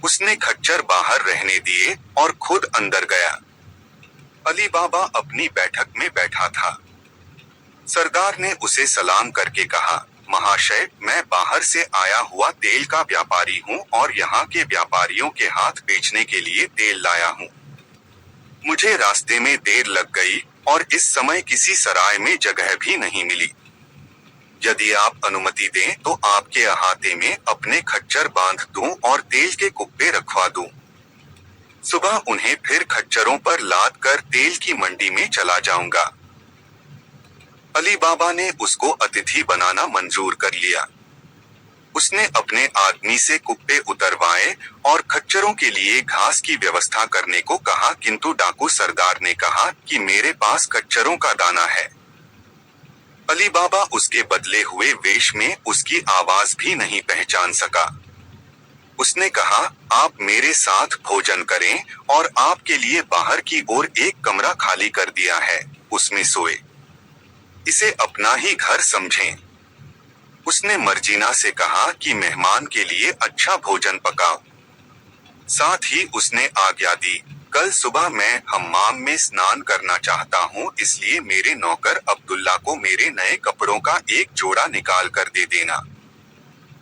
उसने खच्चर बाहर रहने दिए और खुद अंदर गया। अली बाबा अपनी बैठक में बैठा था। सरदार ने उसे सलाम करके कहा, महाशय, मैं बाहर से आया हुआ तेल का व्यापारी हूँ और यहाँ के व्यापारियों के हाथ बेचने के लिए तेल लाया हूँ। मुझे रास्ते में देर लग गई और इस समय किसी सराय में जगह भी नहीं मिली। यदि आप अनुमति दें तो आपके अहाते में अपने खच्चर बांध दूं और तेल के कुप्पे रखवा दूं। सुबह उन्हें फिर खच्चरों पर लाद कर तेल की मंडी में चला जाऊंगा। अली बाबा ने उसको अतिथि बनाना मंजूर कर लिया। उसने अपने आदमी से कुप्पे उतरवाए और खच्चरों के लिए घास की व्यवस्था करने को कहा, किंतु डाकू सरदार ने कहा कि मेरे पास खच्चरों का दाना है। अली बाबा उसके बदले हुए वेश में उसकी आवाज भी नहीं पहचान सका। उसने कहा, आप मेरे साथ भोजन करें और आपके लिए बाहर की ओर एक कमरा खाली कर दिया है, उसमें सोए। इसे अपना ही घर समझें। उसने मर्जीना से कहा कि मेहमान के लिए अच्छा भोजन पकाओ। साथ ही उसने आज्ञा दी, कल सुबह मैं हम्माम में स्नान करना चाहता हूँ, इसलिए मेरे नौकर अब्दुल्ला को मेरे नए कपड़ों का एक जोड़ा निकाल कर दे देना।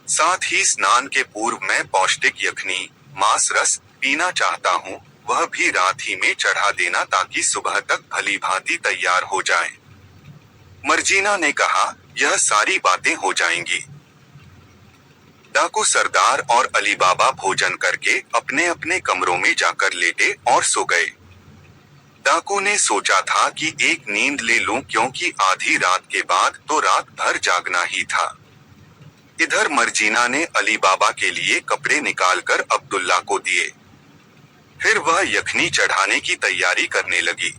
साथ ही स्नान के पूर्व मैं पौष्टिक यखनी, मांस रस पीना चाहता हूँ, वह भी रात ही में चढ़ा देना ताकि सुबह तक भली भांति तैयार हो जाए। मर्जीना ने कहा, यह सारी बातें हो जाएंगी। डाकू सरदार और अली बाबा भोजन करके अपने अपने कमरों में जाकर लेटे और सो गए। डाकू ने सोचा था कि एक नींद ले लूं, क्योंकि आधी रात के बाद तो रात भर जागना ही था। इधर मर्जीना ने अली बाबा के लिए कपड़े निकालकर अब्दुल्ला को दिए। फिर वह यखनी चढ़ाने की तैयारी करने लगी।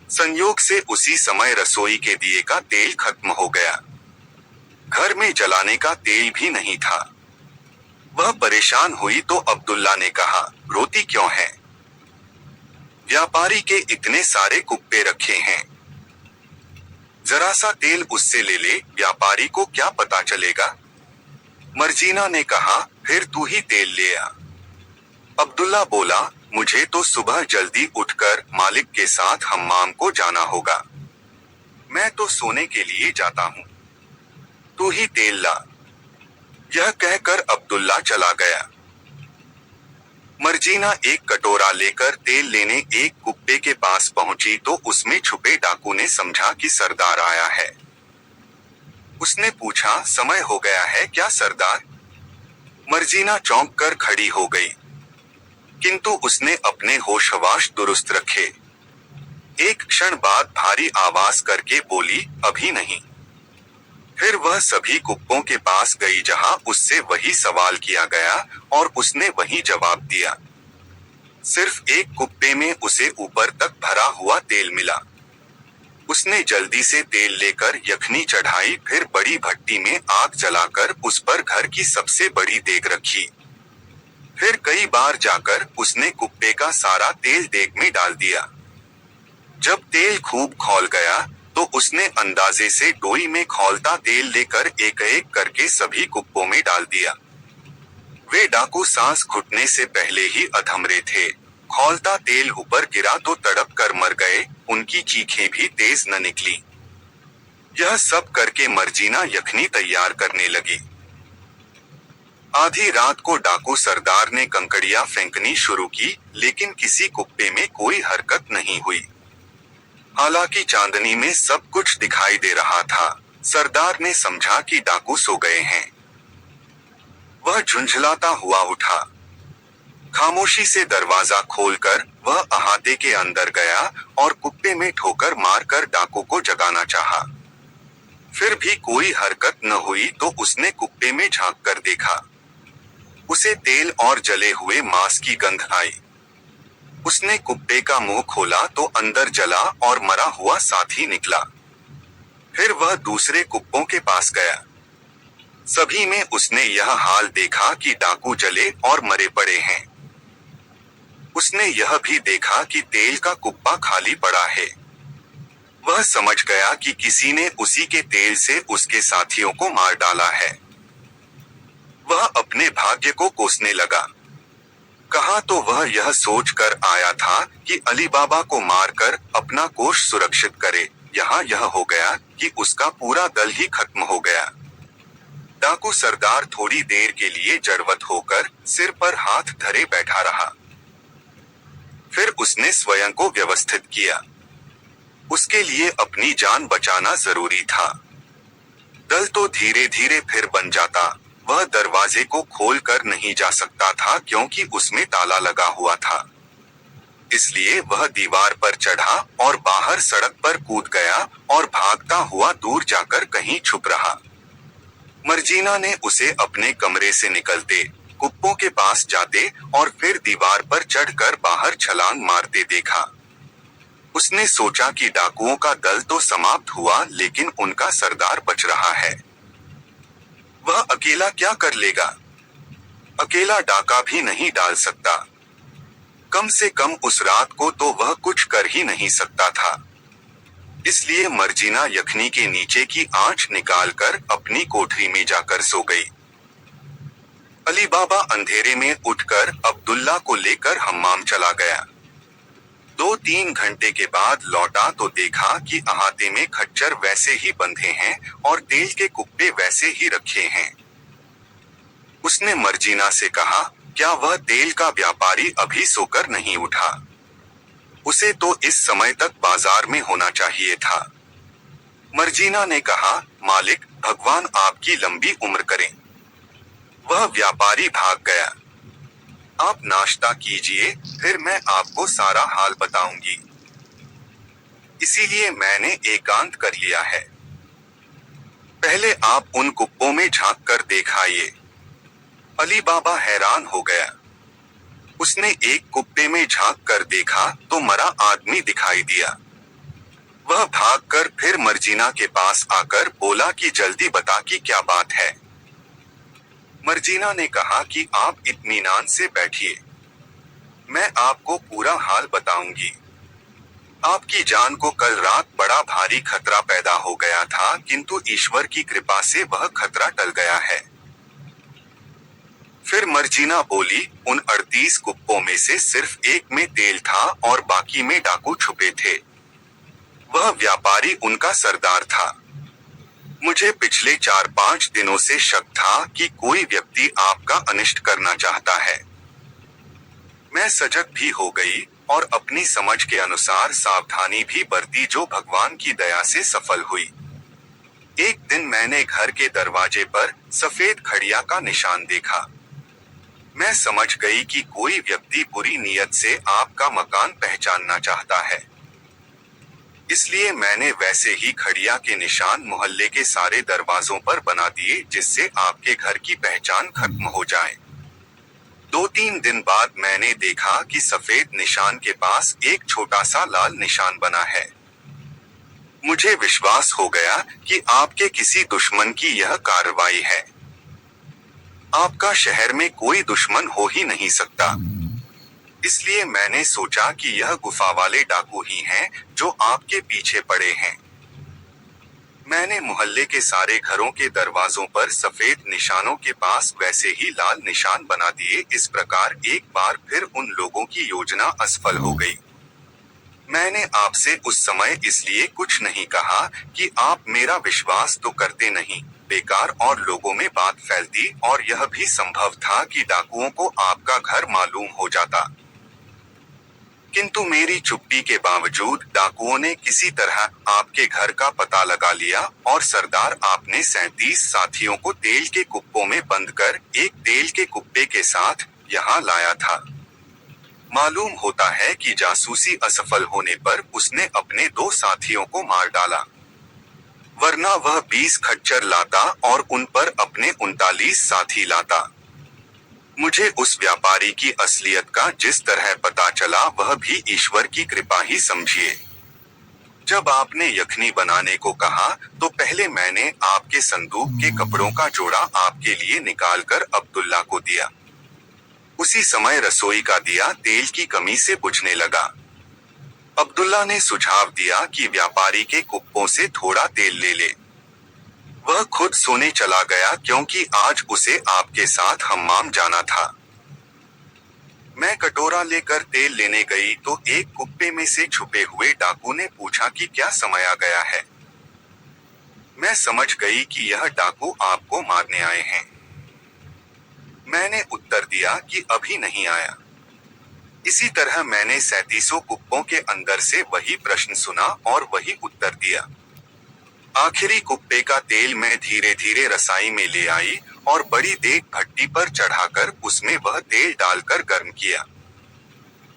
संयोग से उसी समय रसोई के दिए का तेल खत्म हो गया। घर में जलाने का तेल भी नहीं था। वह परेशान हुई तो अब्दुल्ला ने कहा, रोती क्यों है? व्यापारी के इतने सारे कुप्पे रखे हैं, जरा सा तेल उससे ले ले, व्यापारी को क्या पता चलेगा? मर्जीना ने कहा, फिर तू ही तेल ले आ। अब्दुल्ला बोला, मुझे तो सुबह जल्दी उठकर मालिक के साथ हम्माम को जाना होगा। मैं तो सोने के लिए जाता हूँ, तू ही तेल ला। यह कहकर अब्दुल्ला चला गया। मर्जीना एक कटोरा लेकर तेल लेने एक कुप्पे के पास पहुंची तो उसमें छुपे डाकू ने समझा कि सरदार आया है। उसने पूछा, समय हो गया है क्या सरदार? मर्जीना चौंक कर खड़ी हो गई, किंतु उसने अपने होश हवास दुरुस्त रखे। एक क्षण बाद भारी आवाज करके बोली, अभी नहीं। फिर वह सभी कुप्पों के पास गई जहां उससे वही सवाल किया गया और उसने वही जवाब दिया। सिर्फ एक कुप्पे में उसे ऊपर तक भरा हुआ तेल मिला। उसने जल्दी से तेल लेकर यखनी चढ़ाई, फिर बड़ी भट्टी में आग जलाकर उस पर घर की सबसे बड़ी देग रखी। फिर कई बार जाकर उसने कुप्पे का सारा तेल देग में डाल दिया। जब तेल खूब खौल गया तो उसने अंदाजे से डोई में खौलता तेल लेकर एक एक करके सभी कुप्पों में डाल दिया। वे डाकू सांस घुटने से पहले ही अधमरे थे। खौलता तेल ऊपर गिरा तो तड़प कर मर गए, उनकी चीखें भी तेज न निकली। यह सब करके मर्जीना यखनी तैयार करने लगी। आधी रात को डाकू सरदार ने कंकड़ियां फेंकनी शुरू की, लेकिन किसी कुप्पे में कोई हरकत नहीं हुई। हालांकि चांदनी में सब कुछ दिखाई दे रहा था। सरदार ने समझा कि डाकू सो गए हैं। वह झुंझलाता हुआ उठा। खामोशी से दरवाजा खोलकर वह अहाते के अंदर गया और कुप्पे में ठोकर मारकर डाकू को जगाना चाहा। फिर भी कोई हरकत न हुई तो उसने कुप्पे में झांक कर देखा। उसे तेल और जले हुए मांस की गंध आई। उसने कुप्पे का मुंह खोला तो अंदर जला और मरा हुआ साथी निकला। फिर वह दूसरे कुप्पों के पास गया। सभी में उसने यह हाल देखा कि डाकू जले और मरे पड़े हैं। उसने यह भी देखा कि तेल का कुप्पा खाली पड़ा है। वह समझ गया कि किसी ने उसी के तेल से उसके साथियों को मार डाला है। वह अपने भाग्य को कोसने लगा। कहा तो वह यह सोचकर आया था कि अली बाबा को मारकर अपना कोष सुरक्षित करे। यहाँ यह हो गया कि उसका पूरा दल ही खत्म हो गया। डाकू सरदार थोड़ी देर के लिए जड़वत होकर सिर पर हाथ धरे बैठा रहा। फिर उसने स्वयं को व्यवस्थित किया। उसके लिए अपनी जान बचाना जरूरी था। दल तो धीरे धीरे फिर बन जाता। वह दरवाजे को खोल कर नहीं जा सकता था क्योंकि उसमें ताला लगा हुआ था। इसलिए वह दीवार पर चढ़ा और बाहर सड़क पर कूद गया और भागता हुआ दूर जाकर कहीं छुप रहा। मर्जीना ने उसे अपने कमरे से निकलते, कुप्पों के पास जाते और फिर दीवार पर चढ़कर बाहर छलांग मारते देखा। उसने सोचा कि डाकुओं का दल तो समाप्त हुआ, लेकिन उनका सरदार बच रहा है। वह अकेला क्या कर लेगा? अकेला डाका भी नहीं डाल सकता। कम से कम उस रात को तो वह कुछ कर ही नहीं सकता था। इसलिए मर्जीना यखनी के नीचे की आंच निकालकर अपनी कोठरी में जाकर सो गई। अली बाबा अंधेरे में उठकर अब्दुल्ला को लेकर हम्माम चला गया। 2-3 घंटे के बाद लौटा तो देखा कि अहाते में खच्चर वैसे ही बंधे हैं और तेल के कुप्पे वैसे ही रखे हैं। उसने मर्जीना से कहा, क्या वह तेल का व्यापारी अभी सोकर नहीं उठा? उसे तो इस समय तक बाजार में होना चाहिए था। मर्जीना ने कहा, मालिक, भगवान आपकी लंबी उम्र करें। वह व्यापारी भाग गया। आप नाश्ता कीजिए, फिर मैं आपको सारा हाल बताऊंगी। इसीलिए मैंने एकांत कर लिया है। पहले आप उन कुप्पों में झांक कर दिखाइए। अली बाबा हैरान हो गया। उसने एक कुप्पे में झांक कर देखा तो मरा आदमी दिखाई दिया। वह भागकर फिर मर्जीना के पास आकर बोला कि जल्दी बता कि क्या बात है। मर्जीना ने कहा कि आप इत्मीनान से बैठिए, मैं आपको पूरा हाल बताऊंगी। आपकी जान को कल रात बड़ा भारी खतरा पैदा हो गया था, किंतु ईश्वर की कृपा से वह खतरा टल गया है। फिर मर्जीना बोली, उन 38 कुप्पों में से सिर्फ एक में तेल था और बाकी में डाकू छुपे थे। वह व्यापारी उनका सरदार था। मुझे पिछले 4-5 दिनों से शक था कि कोई व्यक्ति आपका अनिष्ट करना चाहता है। मैं सजग भी हो गई और अपनी समझ के अनुसार सावधानी भी बरती, जो भगवान की दया से सफल हुई। एक दिन मैंने घर के दरवाजे पर सफेद खड़िया का निशान देखा। मैं समझ गई कि कोई व्यक्ति बुरी नीयत से आपका मकान पहचानना चाहता है। इसलिए मैंने वैसे ही खड़िया के निशान मोहल्ले के सारे दरवाजों पर बना दिए, जिससे आपके घर की पहचान खत्म हो जाए। 2-3 दिन बाद मैंने देखा कि सफेद निशान के पास एक छोटा सा लाल निशान बना है। मुझे विश्वास हो गया कि आपके किसी दुश्मन की यह कार्रवाई है। आपका शहर में कोई दुश्मन हो ही नहीं सकता। इसलिए मैंने सोचा कि यह गुफा वाले डाकू ही हैं जो आपके पीछे पड़े हैं। मैंने मोहल्ले के सारे घरों के दरवाजों पर सफेद निशानों के पास वैसे ही लाल निशान बना दिए। इस प्रकार एक बार फिर उन लोगों की योजना असफल हो गई। मैंने आपसे उस समय इसलिए कुछ नहीं कहा कि आप मेरा विश्वास तो करते नहीं, बेकार और लोगों में बात फैलती, और यह भी संभव था कि डाकुओं को आपका घर मालूम हो जाता। किंतु मेरी चुप्पी के बावजूद डाकुओं ने किसी तरह आपके घर का पता लगा लिया और सरदार आपने 37 साथियों को तेल के कुप्पों में बंद कर एक तेल के कुप्पे के साथ यहाँ लाया था। मालूम होता है कि जासूसी असफल होने पर उसने अपने 2 साथियों को मार डाला, वरना वह 20 खच्चर लाता और उन पर अपने 39 साथी लाता। मुझे उस व्यापारी की असलियत का जिस तरह पता चला, वह भी ईश्वर की कृपा ही समझिए। जब आपने यखनी बनाने को कहा तो पहले मैंने आपके संदूक के कपड़ों का जोड़ा आपके लिए निकालकर अब्दुल्ला को दिया। उसी समय रसोई का दिया तेल की कमी से बुझने लगा। अब्दुल्ला ने सुझाव दिया कि व्यापारी के कुप्पों से थोड़ा तेल ले ले। वह खुद सोने चला गया क्योंकि आज उसे आपके साथ हम्माम जाना था। मैं कटोरा लेकर तेल लेने गई तो एक कुप्पे में से छुपे हुए डाकू ने पूछा कि क्या समय आ गया है। मैं समझ गई कि यह डाकू आपको मारने आए हैं। मैंने उत्तर दिया कि अभी नहीं आया। इसी तरह मैंने 37 कुप्पों के अंदर से वही प्रश्न सुना और वही उत्तर दिया। आखिरी कुप्पे का तेल मैं धीरे धीरे रसाई में ले आई और बड़ी देग भट्टी पर चढ़ाकर उसमें वह तेल डालकर गर्म किया।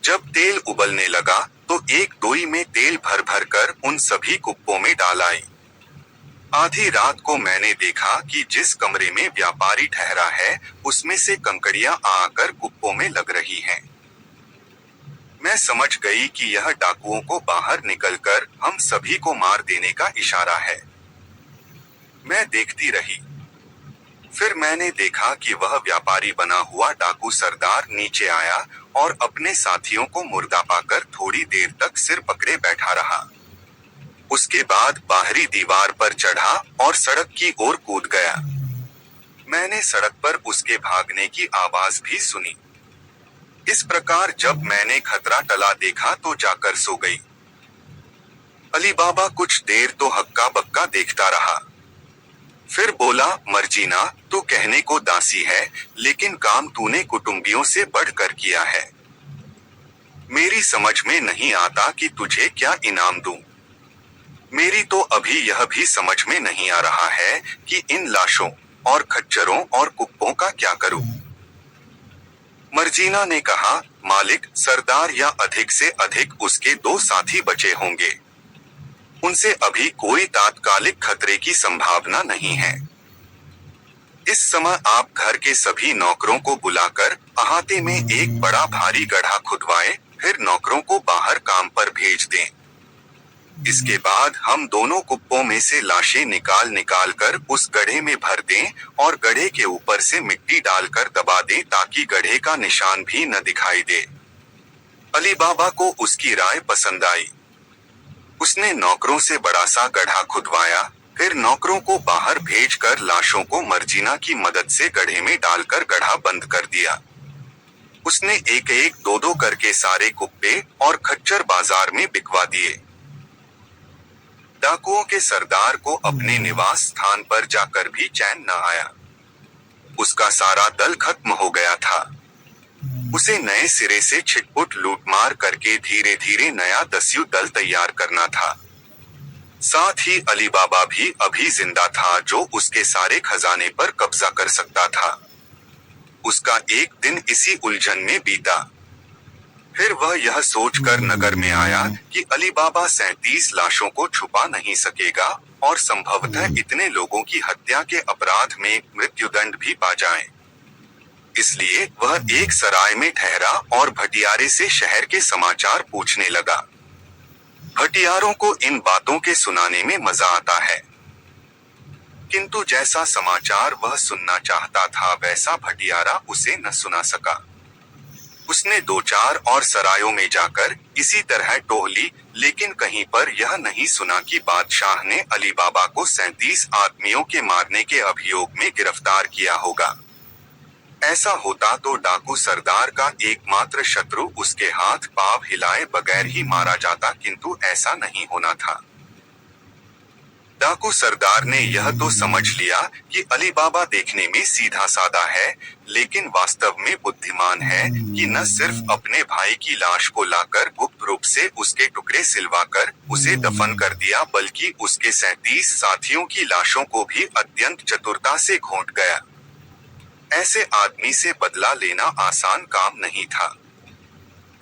जब तेल उबलने लगा तो एक डोई में तेल भर भर कर उन सभी कुप्पों में डाल आई। आधी रात को मैंने देखा कि जिस कमरे में व्यापारी ठहरा है उसमें से कंकड़ियां आकर कुप्पों में लग रही हैं। मैं समझ गई कि यह डाकुओं को बाहर निकलकर हम सभी को मार देने का इशारा है। मैं देखती रही। फिर मैंने देखा कि वह व्यापारी बना हुआ डाकू सरदार नीचे आया और अपने साथियों को मुर्दा पाकर थोड़ी देर तक सिर पकड़े बैठा रहा। उसके बाद बाहरी दीवार पर चढ़ा और सड़क की ओर कूद गया। मैंने सड़क पर उसके भागने की आवाज भी सुनी। इस प्रकार जब मैंने खतरा टला देखा तो जाकर सो गई। अली बाबा कुछ देर तो हक्का बक्का देखता रहा। फिर बोला, मर्जीना, तू कहने को दासी है, लेकिन काम तूने कुटुंबियों से बढ़कर किया है। मेरी समझ में नहीं आता कि तुझे क्या इनाम दूं। मेरी तो अभी यह भी समझ में नहीं आ रहा है कि इन लाशों और खच्चरों और कुप्पों का क्या करूं। मर्जीना ने कहा, मालिक, सरदार या अधिक से अधिक उसके 2 साथी बचे होंगे। उनसे अभी कोई तात्कालिक खतरे की संभावना नहीं है। इस समय आप घर के सभी नौकरों को बुलाकर अहाते में एक बड़ा भारी गड्ढा खुदवाएं, फिर नौकरों को बाहर काम पर भेज दें। इसके बाद हम दोनों कुप्पों में से लाशें निकाल निकाल कर उस गड्ढे में भर दें और गड्ढे के ऊपर से मिट्टी डालकर दबा दें ताकि गड्ढे का निशान भी न दिखाई दे। अली बाबा को उसकी राय पसंद आई। उसने नौकरों से बड़ा सा गड्ढा खुदवाया, फिर नौकरों को बाहर भेजकर लाशों को मर्जीना की मदद से गड्ढे में डालकर गड्ढा बंद कर दिया। उसने एक एक दो दो करके सारे कुप्पे और खच्चर बाजार में बिकवा दिए। डाकुओं के सरदार को अपने निवास स्थान पर जाकर भी चैन न आया। उसका सारा दल खत्म हो गया था। उसे नए सिरे से छिटपुट लूटमार करके धीरे धीरे नया दस्यु दल तैयार करना था। साथ ही अली बाबा भी अभी जिंदा था जो उसके सारे खजाने पर कब्जा कर सकता था। उसका एक दिन इसी उलझन में बीता। फिर वह यह सोचकर नगर में आया कि अली बाबा 37 लाशों को छुपा नहीं सकेगा और संभवतः इतने लोगों की हत्या के अपराध में मृत्युदंड भी पा जाए। इसलिए वह एक सराय में ठहरा और भटियारे से शहर के समाचार पूछने लगा। भटियारों को इन बातों के सुनाने में मजा आता है, किंतु जैसा समाचार वह सुनना चाहता था वैसा भटियारा उसे न सुना सका। उसने 2-4 और सरायों में जाकर इसी तरह टोह ली, लेकिन कहीं पर यह नहीं सुना कि बादशाह ने अली बाबा को 37 आदमियों के मारने के अभियोग में गिरफ्तार किया होगा। ऐसा होता तो डाकू सरदार का एकमात्र शत्रु उसके हाथ पांव हिलाए बगैर ही मारा जाता, किंतु ऐसा नहीं होना था। डाकू सरदार ने यह तो समझ लिया कि अली बाबा देखने में सीधा साधा है, लेकिन वास्तव में बुद्धिमान है कि न सिर्फ अपने भाई की लाश को लाकर गुप्त रूप से उसके टुकड़े सिलवाकर उसे दफन कर दिया, बल्कि उसके 37 साथियों की लाशों को भी अत्यंत चतुरता से घोंट गया। ऐसे आदमी से बदला लेना आसान काम नहीं था।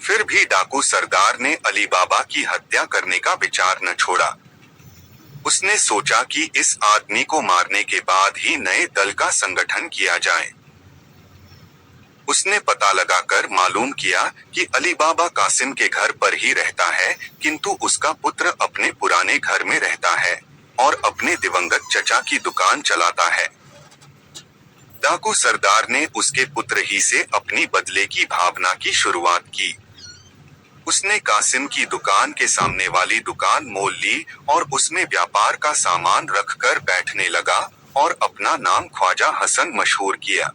फिर भी डाकू सरदार ने अली बाबा की हत्या करने का विचार न छोड़ा। उसने सोचा कि इस आदमी को मारने के बाद ही नए दल का संगठन किया जाए। उसने पता लगाकर मालूम किया कि अली बाबा कासिम के घर पर ही रहता है, किंतु उसका पुत्र अपने पुराने घर में रहता है और अपने दिवंगत चचा की दुकान चलाता है। डाकू सरदार ने उसके पुत्र ही से अपनी बदले की भावना की शुरुआत की। उसने कासिम की दुकान के सामने वाली दुकान मोल ली और उसमें व्यापार का सामान रखकर बैठने लगा और अपना नाम ख्वाजा हसन मशहूर किया।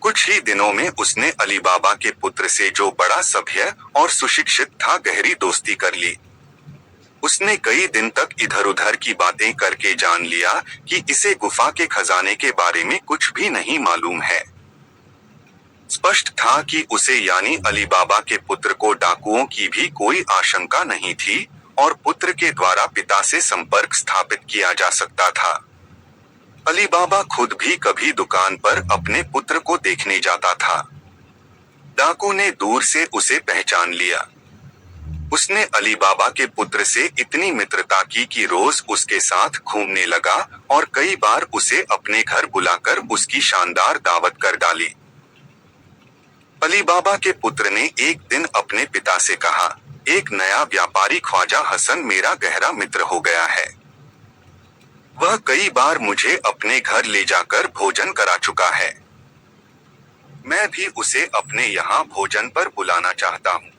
कुछ ही दिनों में उसने अली बाबा के पुत्र से, जो बड़ा सभ्य और सुशिक्षित था, गहरी दोस्ती कर ली। उसने कई दिन तक इधर उधर की बातें करके जान लिया कि इसे गुफा के खजाने के बारे में कुछ भी नहीं मालूम है। स्पष्ट था कि उसे यानी अली बाबा के पुत्र को डाकुओं की भी कोई आशंका नहीं थी और पुत्र के द्वारा पिता से संपर्क स्थापित किया जा सकता था। अली बाबा खुद भी कभी दुकान पर अपने पुत्र को देखने जाता था। डाकू ने दूर से उसे पहचान लिया। उसने अली बाबा के पुत्र से इतनी मित्रता की कि रोज उसके साथ घूमने लगा और कई बार उसे अपने घर बुलाकर उसकी शानदार दावत कर डाली। अली बाबा के पुत्र ने एक दिन अपने पिता से कहा, एक नया व्यापारी ख्वाजा हसन मेरा गहरा मित्र हो गया है। वह कई बार मुझे अपने घर ले जाकर भोजन करा चुका है। मैं भी उसे अपने यहाँ भोजन पर बुलाना चाहता हूँ,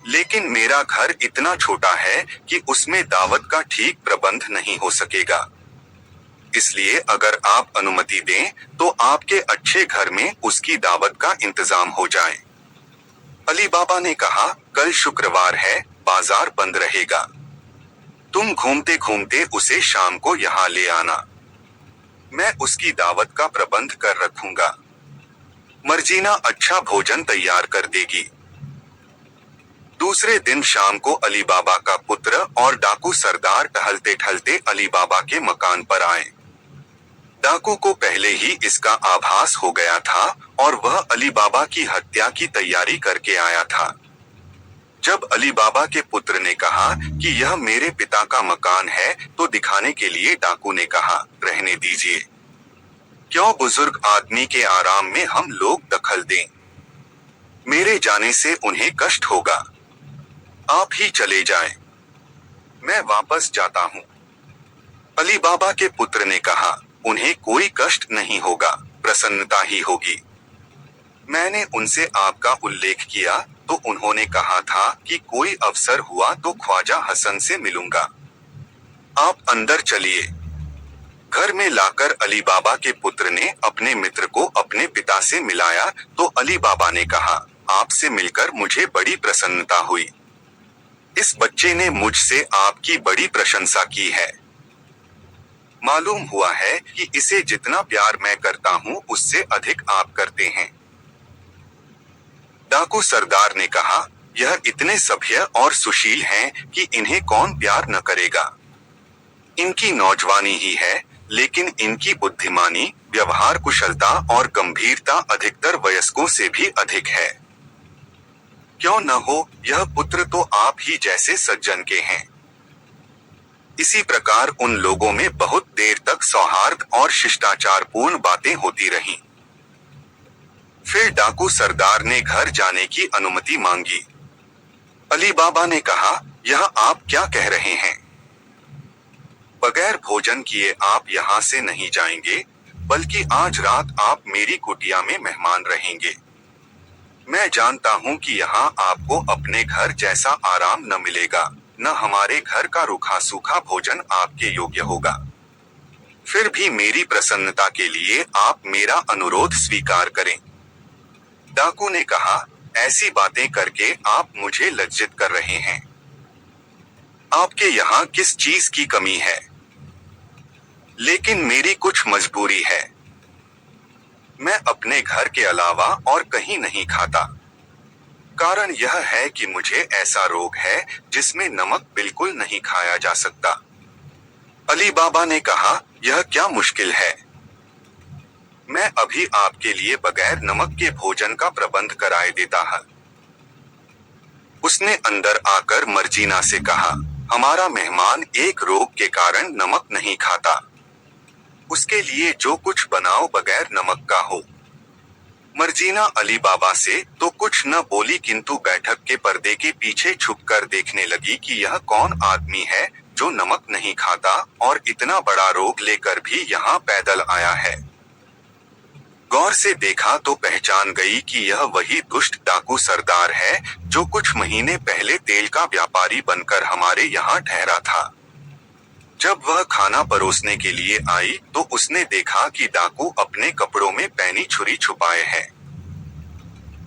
लेकिन मेरा घर इतना छोटा है कि उसमें दावत का ठीक प्रबंध नहीं हो सकेगा। इसलिए अगर आप अनुमति दें तो आपके अच्छे घर में उसकी दावत का इंतजाम हो जाए। अली बाबा ने कहा, कल शुक्रवार है, बाजार बंद रहेगा। तुम घूमते घूमते उसे शाम को यहाँ ले आना। मैं उसकी दावत का प्रबंध कर रखूंगा। मर्जीना अच्छा भोजन तैयार कर देगी। दूसरे दिन शाम को अली बाबा का पुत्र और डाकू सरदार टहलते टहलते अली बाबा के मकान पर आए। डाकू को पहले ही इसका आभास हो गया था और वह अली बाबा की हत्या की तैयारी करके आया था। जब अली बाबा के पुत्र ने कहा कि यह मेरे पिता का मकान है तो दिखाने के लिए डाकू ने कहा, रहने दीजिए। क्यों बुजुर्ग आदमी के आराम में हम लोग दखल दें? मेरे जाने से उन्हें कष्ट होगा। आप ही चले जाएं। मैं वापस जाता हूँ। अली बाबा के पुत्र ने कहा, उन्हें कोई कष्ट नहीं होगा, प्रसन्नता ही होगी। मैंने उनसे आपका उल्लेख किया तो उन्होंने कहा था कि कोई अवसर हुआ तो ख्वाजा हसन से मिलूंगा। आप अंदर चलिए। घर में लाकर अली बाबा के पुत्र ने अपने मित्र को अपने पिता से मिलाया तो अली बाबा ने कहा, आपसे मिलकर मुझे बड़ी प्रसन्नता हुई। इस बच्चे ने मुझसे आपकी बड़ी प्रशंसा की है। मालूम हुआ है कि इसे जितना प्यार मैं करता हूँ उससे अधिक आप करते हैं। डाकू सरदार ने कहा, यह इतने सभ्य और सुशील हैं कि इन्हें कौन प्यार न करेगा। इनकी नौजवानी ही है, लेकिन इनकी बुद्धिमानी, व्यवहार कुशलता और गंभीरता अधिकतर वयस्कों से भी अधिक है। क्यों न हो, यह पुत्र तो आप ही जैसे सज्जन के हैं। इसी प्रकार उन लोगों में बहुत देर तक सौहार्द और शिष्टाचारपूर्ण बातें होती रहीं। फिर डाकू सरदार ने घर जाने की अनुमति मांगी। अली बाबा ने कहा, यह आप क्या कह रहे हैं? बगैर भोजन किए आप यहाँ से नहीं जाएंगे, बल्कि आज रात आप मेरी कुटिया में मेहमान रहेंगे। मैं जानता हूँ कि यहाँ आपको अपने घर जैसा आराम न मिलेगा, न हमारे घर का रूखा सूखा भोजन आपके योग्य होगा। फिर भी मेरी प्रसन्नता के लिए आप मेरा अनुरोध स्वीकार करें। डाकू ने कहा, ऐसी बातें करके आप मुझे लज्जित कर रहे हैं। आपके यहाँ किस चीज की कमी है? लेकिन मेरी कुछ मजबूरी है। मैं अपने घर के अलावा और कहीं नहीं खाता। कारण यह है कि मुझे ऐसा रोग है जिसमें नमक बिल्कुल नहीं खाया जा सकता। अली बाबा ने कहा, यह क्या मुश्किल है? मैं अभी आपके लिए बगैर नमक के भोजन का प्रबंध कराए देता है। उसने अंदर आकर मर्जीना से कहा, हमारा मेहमान एक रोग के कारण नमक नहीं खाता। उसके लिए जो कुछ बनाओ बगैर नमक का हो। मर्जीना अली बाबा से तो कुछ न बोली, किंतु बैठक के पर्दे के पीछे छुपकर देखने लगी कि यह कौन आदमी है जो नमक नहीं खाता और इतना बड़ा रोग लेकर भी यहाँ पैदल आया है। गौर से देखा तो पहचान गई कि यह वही दुष्ट डाकू सरदार है जो कुछ महीने पहले तेल का व्यापारी बनकर हमारे यहाँ ठहरा था। जब वह खाना परोसने के लिए आई तो उसने देखा कि डाकू अपने कपड़ों में पैनी छुरी छुपाए है।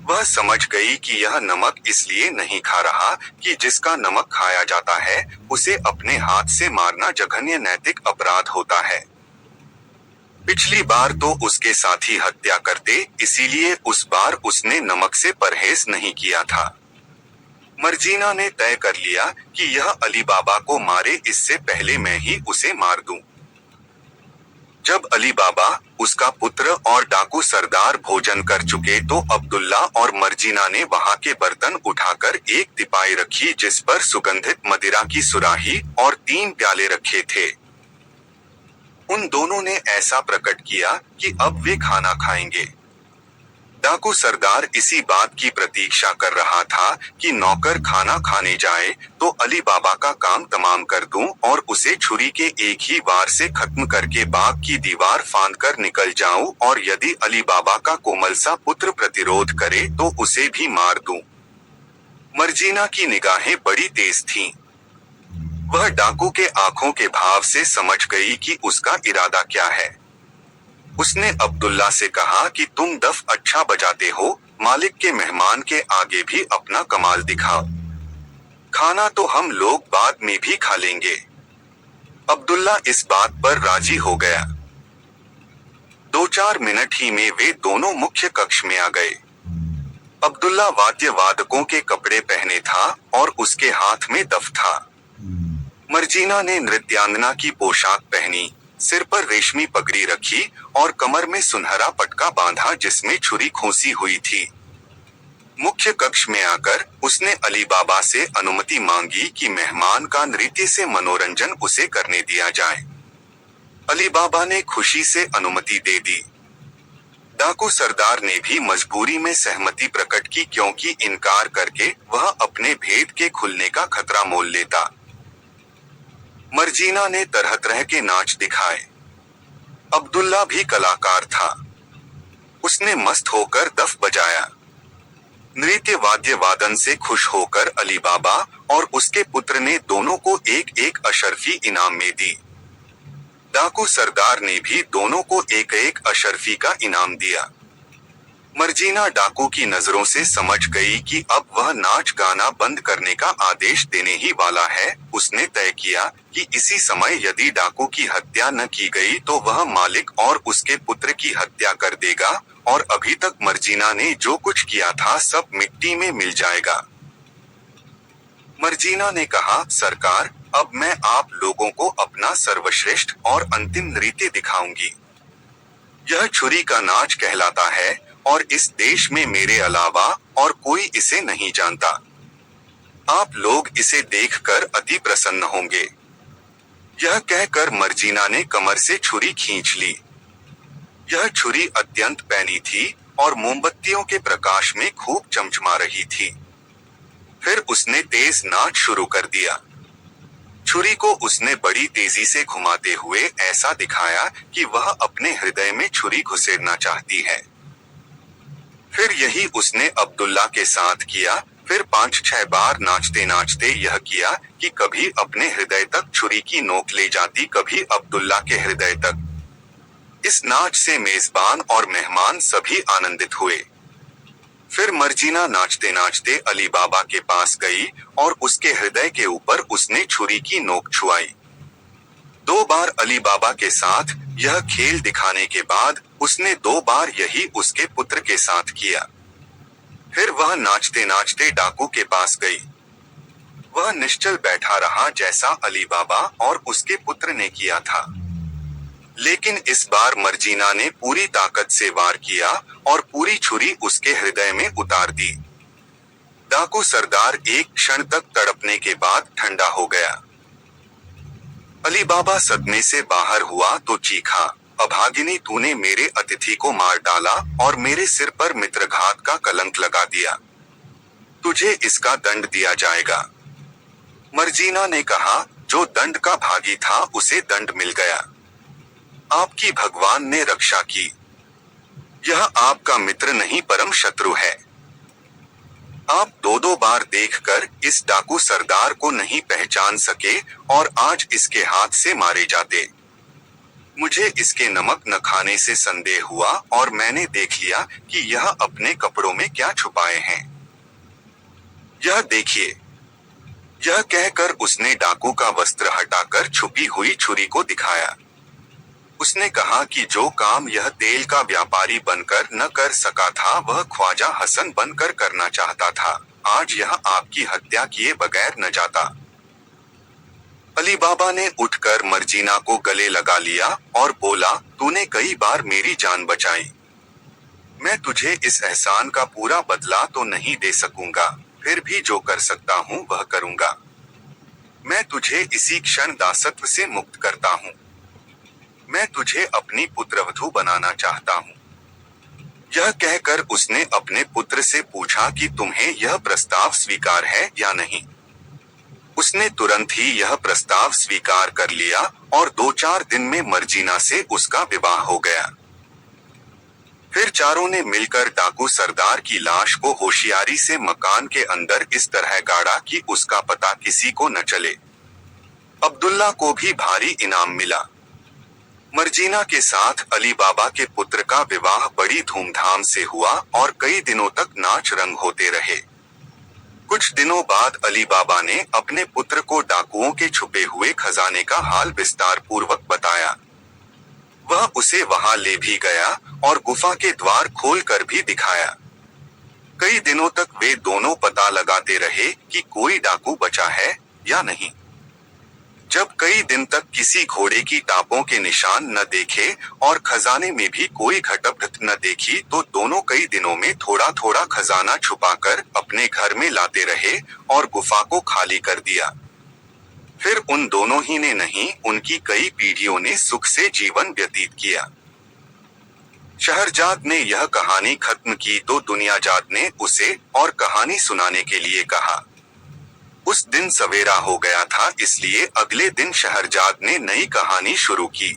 वह समझ गई कि यह नमक इसलिए नहीं खा रहा कि जिसका नमक खाया जाता है उसे अपने हाथ से मारना जघन्य नैतिक अपराध होता है। पिछली बार तो उसके साथी हत्या करते, इसीलिए उस बार उसने नमक से परहेज नहीं किया था। मर्जीना ने तय कर लिया कि यह अली बाबा को मारे इससे पहले मैं ही उसे मार दूं। जब अली बाबा, उसका पुत्र और डाकू सरदार भोजन कर चुके तो अब्दुल्ला और मर्जीना ने वहां के बर्तन उठाकर एक तिपाई रखी जिस पर सुगंधित मदिरा की सुराही और 3 प्याले रखे थे। उन दोनों ने ऐसा प्रकट किया कि अब वे खाना खाएंगे। डाकू सरदार इसी बात की प्रतीक्षा कर रहा था कि नौकर खाना खाने जाए तो अली बाबा का काम तमाम कर दूं और उसे छुरी के एक ही वार से खत्म करके बाग की दीवार फांदकर निकल जाऊं और यदि अली बाबा का कोमल सा पुत्र प्रतिरोध करे तो उसे भी मार दूं। मर्जीना की निगाहें बड़ी तेज थीं। वह डाकू के आंखों के भाव से समझ गई कि उसका इरादा क्या है। उसने अब्दुल्ला से कहा कि तुम दफ अच्छा बजाते हो, मालिक के मेहमान के आगे भी अपना कमाल दिखाओ। खाना तो हम लोग बाद में भी खा लेंगे। अब्दुल्ला इस बात पर राजी हो गया। 2-4 मिनट ही में वे दोनों मुख्य कक्ष में आ गए। अब्दुल्ला वाद्य वादकों के कपड़े पहने था और उसके हाथ में दफ था। मर्जीना ने नृत्यांगना की पोशाक पहनी, सिर पर रेशमी पगड़ी रखी और कमर में सुनहरा पटका बांधा जिसमें छुरी खोसी हुई थी। मुख्य कक्ष में आकर उसने अली बाबा से अनुमति मांगी कि मेहमान का नृत्य से मनोरंजन उसे करने दिया जाए। अली बाबा ने खुशी से अनुमति दे दी। डाकू सरदार ने भी मजबूरी में सहमति प्रकट की क्योंकि इनकार करके वह अपने भेद के खुलने का खतरा मोल लेता। मर्जीना ने तरह तरह के नाच दिखाए। अब्दुल्ला भी कलाकार था। उसने मस्त होकर दफ बजाया। नृत्य वाद्य वादन से खुश होकर अली बाबा और उसके पुत्र ने दोनों को एक एक अशर्फी इनाम में दी। डाकू सरदार ने भी दोनों को एक एक अशर्फी का इनाम दिया। मर्जीना डाकू की नजरों से समझ गई कि अब वह नाच गाना बंद करने का आदेश देने ही वाला है। उसने तय किया कि इसी समय यदि डाकू की हत्या न की गई तो वह मालिक और उसके पुत्र की हत्या कर देगा और अभी तक मर्जीना ने जो कुछ किया था सब मिट्टी में मिल जाएगा। मर्जीना ने कहा, सरकार, अब मैं आप लोगों को अपना सर्वश्रेष्ठ और अंतिम नृत्य दिखाऊंगी। यह छुरी का नाच कहलाता है और इस देश में मेरे अलावा और कोई इसे नहीं जानता। आप लोग इसे देखकर अति प्रसन्न होंगे। यह कहकर मर्जीना ने कमर से छुरी खींच ली। यह छुरी अत्यंत पैनी थी और मोमबत्तियों के प्रकाश में खूब चमचमा रही थी। फिर उसने तेज नाच शुरू कर दिया। छुरी को उसने बड़ी तेजी से घुमाते हुए ऐसा दिखाया कि वह अपने हृदय में छुरी घुसेड़ना चाहती है। फिर यही उसने अब्दुल्ला के साथ किया। फिर 5-6 बार नाचते नाचते यह किया कि कभी अपने हृदय तक छुरी की नोक ले जाती, कभी अब्दुल्ला के हृदय तक। इस नाच से मेजबान और मेहमान सभी आनंदित हुए। फिर मर्जीना नाचते नाचते अली बाबा के पास गई और उसके हृदय के ऊपर उसने छुरी की नोक छुआई। 2 बार अली बाबा के साथ यह खेल दिखाने के बाद उसने 2 बार यही उसके पुत्र के साथ किया। फिर वह नाचते नाचते डाकू के पास गई। वह निश्चल बैठा रहा जैसा अली बाबा और उसके पुत्र ने किया था। लेकिन इस बार मर्जीना ने पूरी ताकत से वार किया और पूरी छुरी उसके हृदय में उतार दी। डाकू सरदार एक क्षण तक तड़पने के बाद ठंडा हो गया। अली बाबा सदमे से बाहर हुआ तो चीखा, अभागिनी, तूने मेरे अतिथि को मार डाला और मेरे सिर पर मित्रघात का कलंक लगा दिया। तुझे इसका दंड दिया जाएगा। मर्जीना ने कहा, जो दंड का भागी था उसे दंड मिल गया। आपकी भगवान ने रक्षा की। यह आपका मित्र नहीं परम शत्रु है। आप दो दो बार देखकर इस डाकू सरदार को नहीं पहचान सके और आज इसके हाथ से मारे जाते। मुझे इसके नमक न खाने से संदेह हुआ और मैंने देख लिया कि यह अपने कपड़ों में क्या छुपाए हैं। यह देखिए। यह कहकर उसने डाकू का वस्त्र हटाकर छुपी हुई छुरी को दिखाया। उसने कहा कि जो काम यह तेल का व्यापारी बनकर न कर सका था वह ख्वाजा हसन बनकर करना चाहता था। आज यह आपकी हत्या किए बगैर न जाता। अली बाबा ने उठकर मर्जीना को गले लगा लिया और बोला, तूने कई बार मेरी जान बचाई। मैं तुझे इस एहसान का पूरा बदला तो नहीं दे सकूंगा, फिर भी जो कर सकता हूँ वह करूंगा। मैं तुझे इसी क्षण दासत्व से मुक्त करता हूँ। मैं तुझे अपनी पुत्रवधू बनाना चाहता हूँ। यह कहकर उसने अपने पुत्र से पूछा कि तुम्हें यह प्रस्ताव स्वीकार है या नहीं। उसने तुरंत ही यह प्रस्ताव स्वीकार कर लिया और 2-4 दिन में मर्जीना से उसका विवाह हो गया। फिर चारों ने मिलकर डाकू सरदार की लाश को होशियारी से मकान के अंदर इस तरह गाड़ा कि उसका पता किसी को न चले। अब्दुल्ला को भी भारी इनाम मिला। मर्जीना के साथ अली बाबा के पुत्र का विवाह बड़ी धूमधाम से हुआ और कई दिनों तक नाच रंग होते रहे। कुछ दिनों बाद अली बाबा ने अपने पुत्र को डाकुओं के छुपे हुए खजाने का हाल विस्तार पूर्वक बताया। वह उसे वहां ले भी गया और गुफा के द्वार खोलकर भी दिखाया। कई दिनों तक वे दोनों पता लगाते रहे कि कोई डाकू बचा है या नहीं। जब कई दिन तक किसी घोड़े की टापों के निशान न देखे और खजाने में भी कोई घटपट न देखी तो दोनों कई दिनों में थोड़ा थोड़ा खजाना छुपाकर अपने घर में लाते रहे और गुफा को खाली कर दिया। फिर उन दोनों ही ने नहीं, उनकी कई पीढ़ियों ने सुख से जीवन व्यतीत किया। शहरजाद ने यह कहानी खत्म की तो दुनियाजाद ने उसे और कहानी सुनाने के लिए कहा। उस दिन सवेरा हो गया था, इसलिए अगले दिन शहरजाद ने नई कहानी शुरू की।